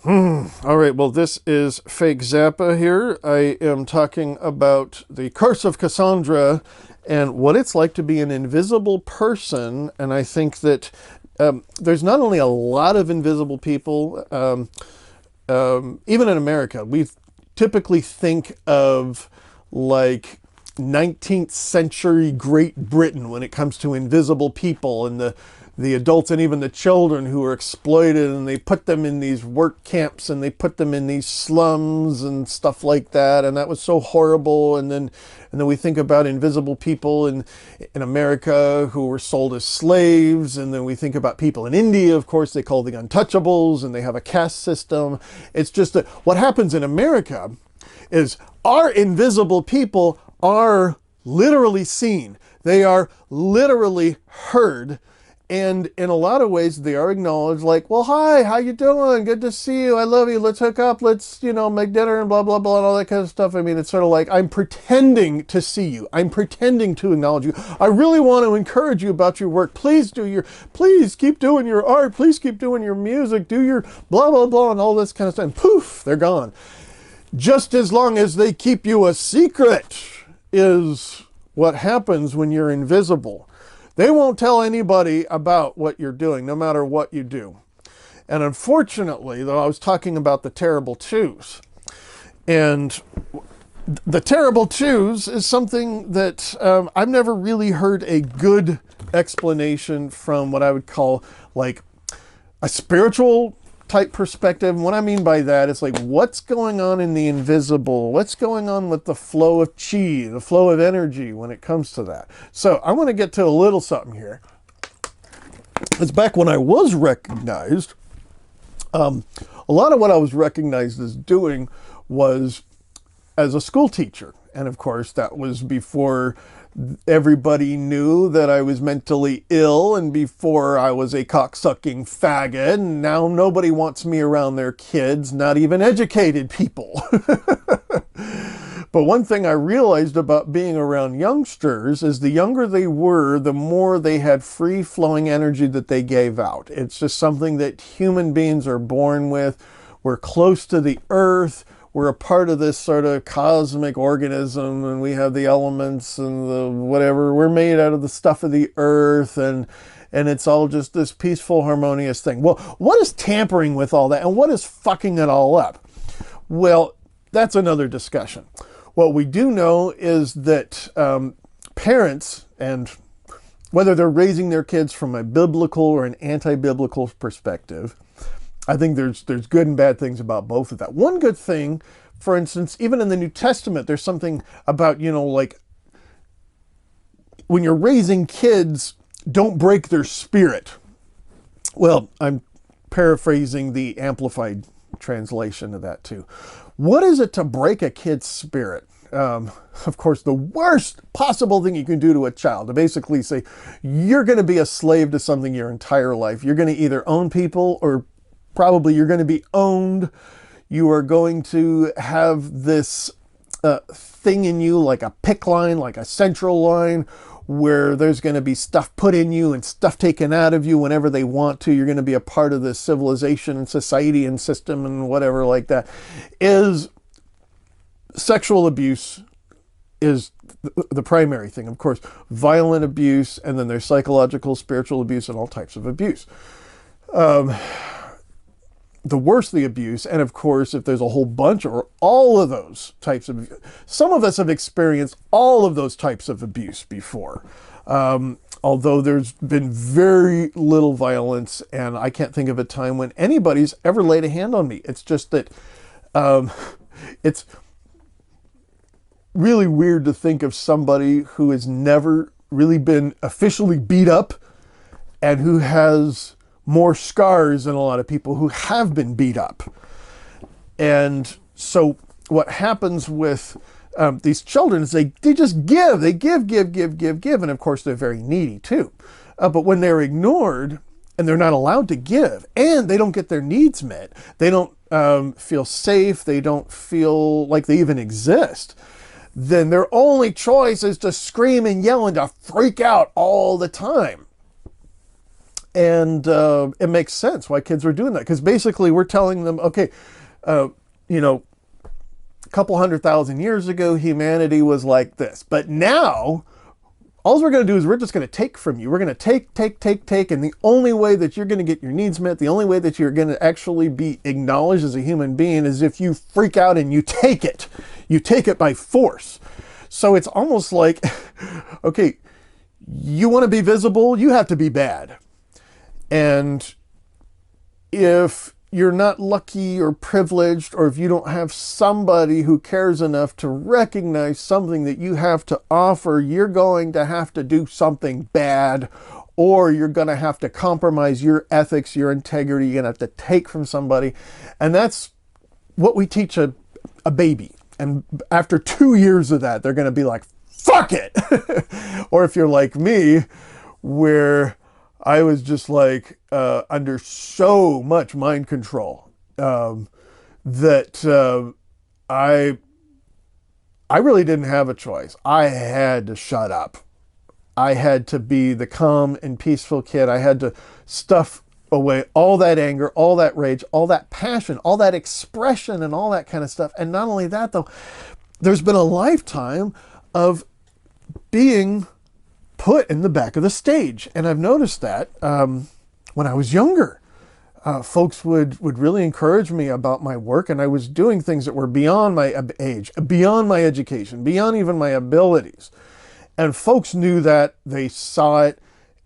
All right, well, this is Fake Zappa here. I am talking about the Curse of Cassandra and what it's like to be an invisible person. And I think that there's not only a lot of invisible people, even in America, we typically think of like 19th century Great Britain when it comes to invisible people and the adults and even the children who are exploited, and they put them in these work camps and they put them in these slums and stuff like that, and that was so horrible. And then we think about invisible people in America who were sold as slaves, and then we think about people in India, of course, they call the untouchables, and they have a caste system. It's just that what happens in America is our invisible people are literally seen. They are literally heard. And in a lot of ways, they are acknowledged, like, well, hi, how you doing? Good to see you. I love you. Let's hook up. Let's, make dinner and blah, blah, blah, and all that kind of stuff. I mean, it's sort of like, I'm pretending to see you. I'm pretending to acknowledge you. I really want to encourage you about your work. Please keep doing your art. Please keep doing your music. Do your blah, blah, blah, and all this kind of stuff. And poof, they're gone. Just as long as they keep you a secret is what happens when you're invisible. They won't tell anybody about what you're doing, no matter what you do. And unfortunately, though, I was talking about the terrible twos. And the terrible twos is something that I've never really heard a good explanation from what I would call like a spiritual type perspective. And what I mean by that is like, what's going on in the invisible? What's going on with the flow of chi, the flow of energy when it comes to that? So I want to get to a little something here. It's back when I was recognized. A lot of what I was recognized as doing was as a school teacher. And of course, that was before everybody knew that I was mentally ill and before I was a cocksucking faggot. And now nobody wants me around their kids, not even educated people. But one thing I realized about being around youngsters is the younger they were, the more they had free-flowing energy that they gave out. It's just something that human beings are born with. We're close to the earth. We're a part of this sort of cosmic organism, and we have the elements and the whatever. We're made out of the stuff of the earth, and it's all just this peaceful, harmonious thing. Well, what is tampering with all that, and what is fucking it all up? Well, that's another discussion. What we do know is that parents, and whether they're raising their kids from a biblical or an anti-biblical perspective, I think there's good and bad things about both of that. One good thing, for instance, even in the New Testament, there's something about, like when you're raising kids, don't break their spirit. Well, I'm paraphrasing the amplified translation of that too. What is it to break a kid's spirit? Of course, the worst possible thing you can do to a child, to basically say, you're going to be a slave to something your entire life. You're going to either own people, or probably you're going to be owned. You are going to have this thing in you, like a PICC line, like a central line, where there's going to be stuff put in you and stuff taken out of you whenever they want to. You're going to be a part of this civilization and society and system and whatever like that. Is sexual abuse is the primary thing. Of course, violent abuse, and then there's psychological, spiritual abuse, and all types of abuse. The worse the abuse, and of course, if there's a whole bunch or all of those types of abuse, some of us have experienced all of those types of abuse before. Although there's been very little violence, and I can't think of a time when anybody's ever laid a hand on me. It's just that it's really weird to think of somebody who has never really been officially beat up and who has more scars than a lot of people who have been beat up. And so what happens with these children is they just give. They give. And of course, they're very needy too. But when they're ignored and they're not allowed to give, and they don't get their needs met, they don't feel safe, they don't feel like they even exist, then their only choice is to scream and yell and to freak out all the time. And it makes sense why kids are doing that, because basically we're telling them, okay, you know, a couple 100,000 years ago, humanity was like this. But now, all we're going to do is we're just going to take from you. We're going to take. And the only way that you're going to get your needs met, the only way that you're going to actually be acknowledged as a human being is if you freak out and you take it. You take it by force. So it's almost like, okay, you want to be visible, you have to be bad. And if you're not lucky or privileged, or if you don't have somebody who cares enough to recognize something that you have to offer, you're going to have to do something bad, or you're going to have to compromise your ethics, your integrity. You're going to have to take from somebody. And that's what we teach a baby. And after 2 years of that, they're going to be like, fuck it. Or if you're like me, where I was just like under so much mind control that I really didn't have a choice. I had to shut up. I had to be the calm and peaceful kid. I had to stuff away all that anger, all that rage, all that passion, all that expression, and all that kind of stuff. And not only that, though, there's been a lifetime of being put in the back of the stage. And I've noticed that when I was younger, folks would really encourage me about my work, and I was doing things that were beyond my age, beyond my education, beyond even my abilities. And folks knew that, they saw it.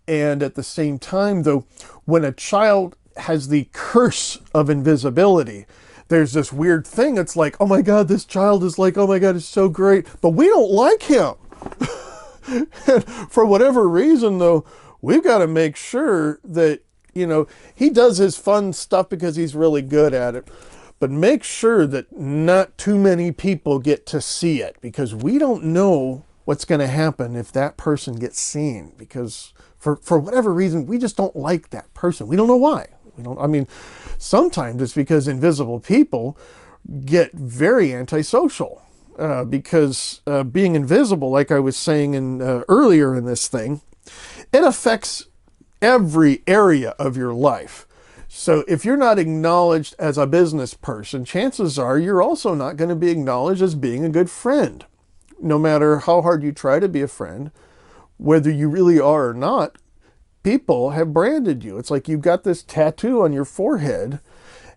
And at the same time, though, when a child has the curse of invisibility, there's this weird thing. It's like, oh my God, this child is like, oh my God, it's so great. But we don't like him. For whatever reason, though, we've got to make sure that, you know, he does his fun stuff because he's really good at it. But make sure that not too many people get to see it, because we don't know what's going to happen if that person gets seen, because for whatever reason, we just don't like that person. We don't know why. I mean, sometimes it's because invisible people get very antisocial because being invisible, like I was saying earlier in this thing, it affects every area of your life. So if you're not acknowledged as a business person, chances are you're also not going to be acknowledged as being a good friend. No matter how hard you try to be a friend, whether you really are or not, people have branded you. It's like you've got this tattoo on your forehead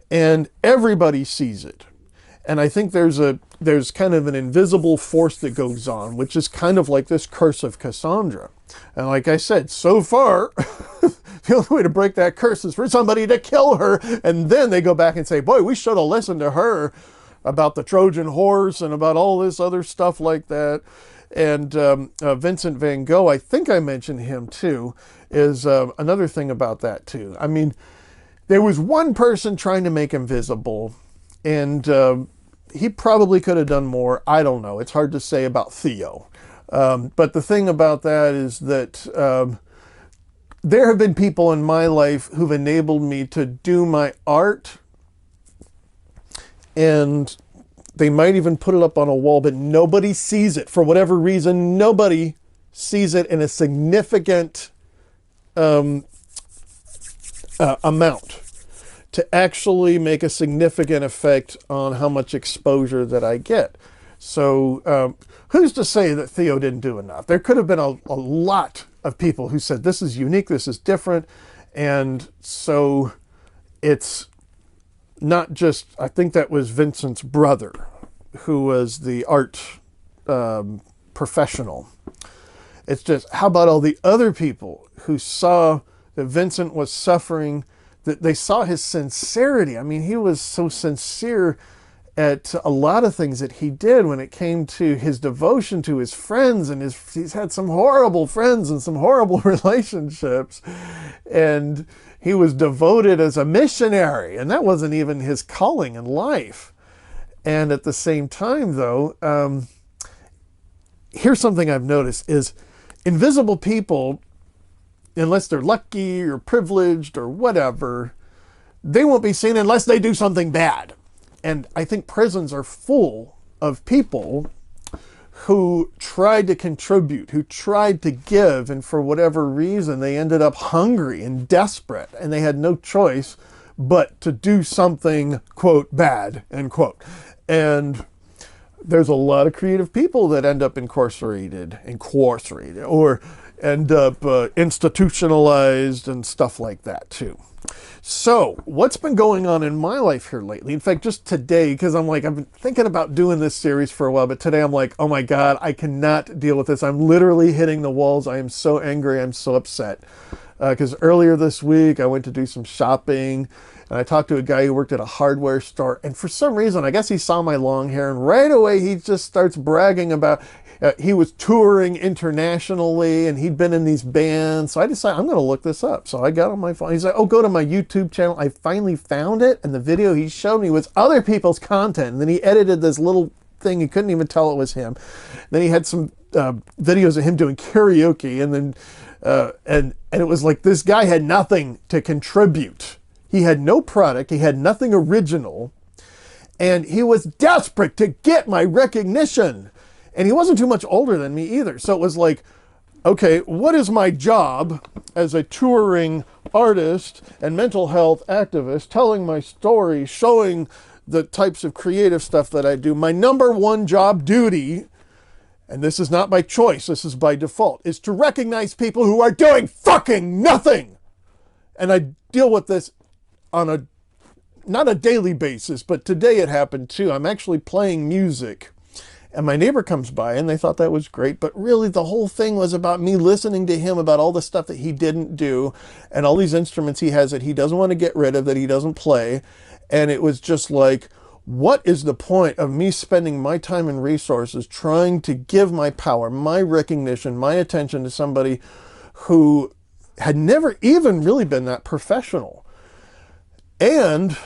and everybody sees it. And I think there's kind of an invisible force that goes on, which is kind of like this curse of Cassandra. And like I said, so far, the only way to break that curse is for somebody to kill her. And then they go back and say, boy, we should have listened to her about the Trojan horse and about all this other stuff like that. And Vincent van Gogh, I think I mentioned him too, is another thing about that too. I mean, there was one person trying to make him visible, and he probably could have done more. I don't know. It's hard to say about Theo. But the thing about that is that there have been people in my life who've enabled me to do my art, and they might even put it up on a wall, but nobody sees it. For whatever reason, nobody sees it in a significant amount to actually make a significant effect on how much exposure that I get. So who's to say that Theo didn't do enough? There could have been a lot of people who said, this is unique, this is different. And so it's not just, I think that was Vincent's brother, who was the art professional. It's just, how about all the other people who saw that Vincent was suffering, that they saw his sincerity. I mean, he was so sincere at a lot of things that he did when it came to his devotion to his friends, and he's had some horrible friends and some horrible relationships, and he was devoted as a missionary, and that wasn't even his calling in life. And at the same time, though, here's something I've noticed is invisible people, unless they're lucky or privileged or whatever, they won't be seen unless they do something bad. And I think prisons are full of people who tried to contribute, who tried to give, and for whatever reason, they ended up hungry and desperate, and they had no choice but to do something, quote, bad, end quote. And there's a lot of creative people that end up incarcerated, or end up institutionalized and stuff like that too. So what's been going on in my life here lately? In fact, just today, because I've been thinking about doing this series for a while, but today I'm like, oh my God, I cannot deal with this. I'm literally hitting the walls. I am so angry. I'm so upset. Because earlier this week, I went to do some shopping, and I talked to a guy who worked at a hardware store, and for some reason, I guess he saw my long hair, and right away he just starts bragging about he was touring internationally, and he'd been in these bands. So I decided I'm going to look this up. So I got on my phone. He's like, oh, go to my YouTube channel. I finally found it, and the video he showed me was other people's content, and then he edited this little thing. You couldn't even tell it was him. Then he had some videos of him doing karaoke, and then and it was like this guy had nothing to contribute. He had no product. He had nothing original, and he was desperate to get my recognition. And he wasn't too much older than me either. So it was like, okay, what is my job as a touring artist and mental health activist, telling my story, showing the types of creative stuff that I do? My number one job duty, and this is not by choice, this is by default, is to recognize people who are doing fucking nothing. And I deal with this on not a daily basis, but today it happened too. I'm actually playing music, and my neighbor comes by, and they thought that was great, but really the whole thing was about me listening to him about all the stuff that he didn't do, and all these instruments he has that he doesn't want to get rid of, that he doesn't play. And it was just like, what is the point of me spending my time and resources trying to give my power, my recognition, my attention to somebody who had never even really been that professional? And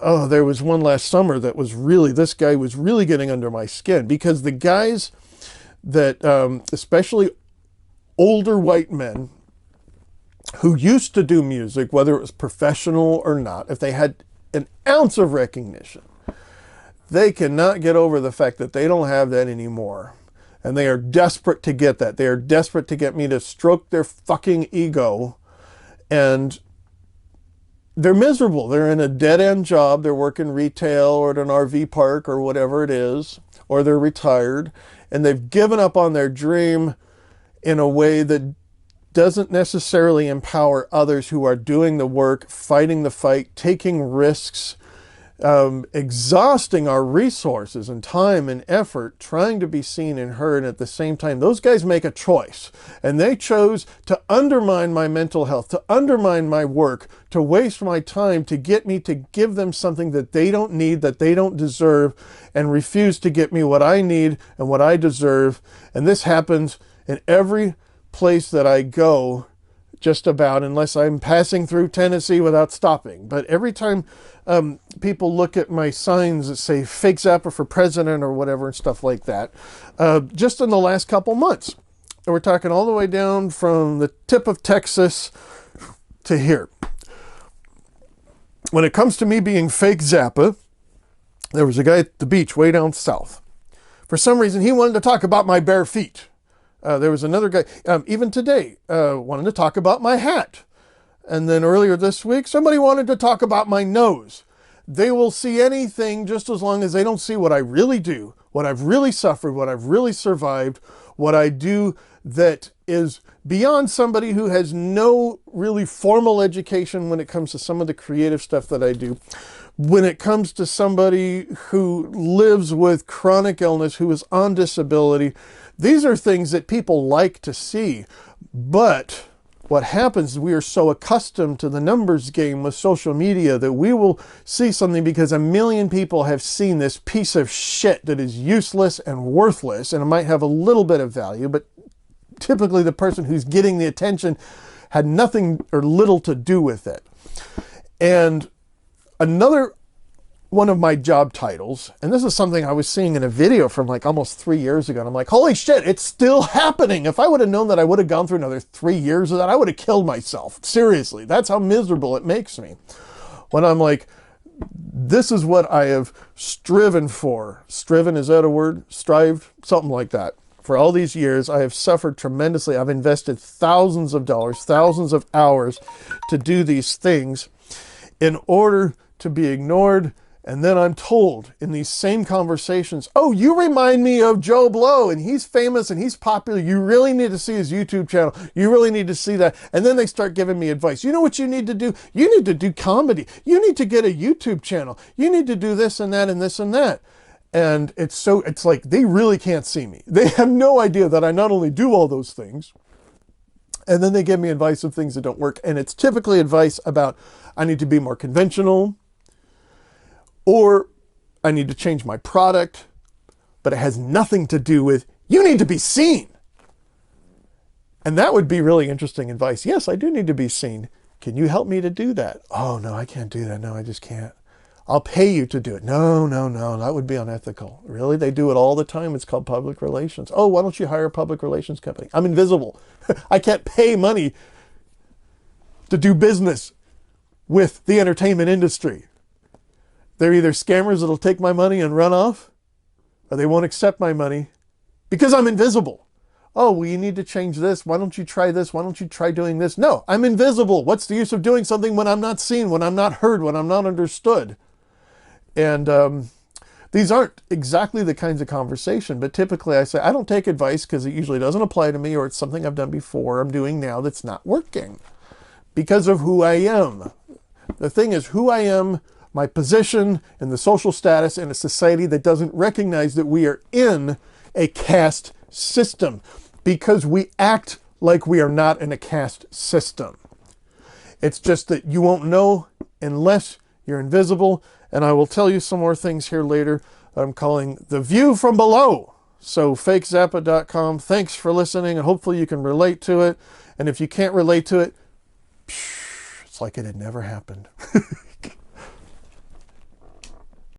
there was one last summer that was really, this guy was really getting under my skin, because the guys that, especially older white men who used to do music, whether it was professional or not, if they had an ounce of recognition, they cannot get over the fact that they don't have that anymore. And they are desperate to get that. They are desperate to get me to stroke their fucking ego. And they're miserable. They're in a dead-end job. They're working retail or at an RV park or whatever it is, or they're retired, and they've given up on their dream in a way that doesn't necessarily empower others who are doing the work, fighting the fight, taking risks, exhausting our resources and time and effort, trying to be seen and heard. And at the same time, those guys make a choice, and they chose to undermine my mental health, to undermine my work, to waste my time, to get me to give them something that they don't need, that they don't deserve, and refuse to get me what I need and what I deserve. And this happens in every place that I go, just about, unless I'm passing through Tennessee without stopping. But every time people look at my signs that say fake Zappa for president or whatever and stuff like that, just in the last couple months, and we're talking all the way down from the tip of Texas to here. When it comes to me being fake Zappa, there was a guy at the beach way down south. For some reason, he wanted to talk about my bare feet. There was another guy, even today, wanted to talk about my hat. And then earlier this week, somebody wanted to talk about my nose. They will see anything just as long as they don't see what I really do, what I've really suffered, what I've really survived, what I do that is beyond somebody who has no really formal education when it comes to some of the creative stuff that I do. When it comes to somebody who lives with chronic illness, who is on disability, these are things that people like to see. But what happens is we are so accustomed to the numbers game with social media that we will see something because a million people have seen this piece of shit that is useless and worthless, and it might have a little bit of value, but typically the person who's getting the attention had nothing or little to do with it. And another one of my job titles, and this is something I was seeing in a video from like almost 3 years ago, and I'm like, holy shit, it's still happening. If I would have known that I would have gone through another 3 years of that, I would have killed myself. Seriously, that's how miserable it makes me. When I'm like, this is what I have striven for. Striven, is that a word? Strived? Something like that. For all these years, I have suffered tremendously. I've invested thousands of dollars, thousands of hours to do these things in order to be ignored. And then I'm told in these same conversations, oh, you remind me of Joe Blow, and he's famous and he's popular. You really need to see his YouTube channel. You really need to see that. And then they start giving me advice. You know what you need to do? You need to do comedy. You need to get a YouTube channel. You need to do this and that and this and that. And it's like they really can't see me. They have no idea that I not only do all those things, and then they give me advice of things that don't work. And it's typically advice about I need to be more conventional, or I need to change my product, but it has nothing to do with, you need to be seen. And that would be really interesting advice. Yes, I do need to be seen. Can you help me to do that? Oh, no, I can't do that. No, I just can't. I'll pay you to do it. No, that would be unethical. Really? They do it all the time. It's called public relations. Oh, why don't you hire a public relations company? I'm invisible. I can't pay money to do business with the entertainment industry. They're either scammers that'll take my money and run off, or they won't accept my money because I'm invisible. Oh, well, you need to change this. Why don't you try this? Why don't you try doing this? No, I'm invisible. What's the use of doing something when I'm not seen, when I'm not heard, when I'm not understood? And these aren't exactly the kinds of conversation, but typically I say, I don't take advice because it usually doesn't apply to me, or it's something I've done before, I'm doing now that's not working because of who I am. The thing is, who I am, my position and the social status in a society that doesn't recognize that we are in a caste system, because we act like we are not in a caste system. It's just that you won't know unless you're invisible. And I will tell you some more things here later that I'm calling The View from Below. So fakezappa.com. Thanks for listening, and hopefully you can relate to it. And if you can't relate to it, it's like it had never happened.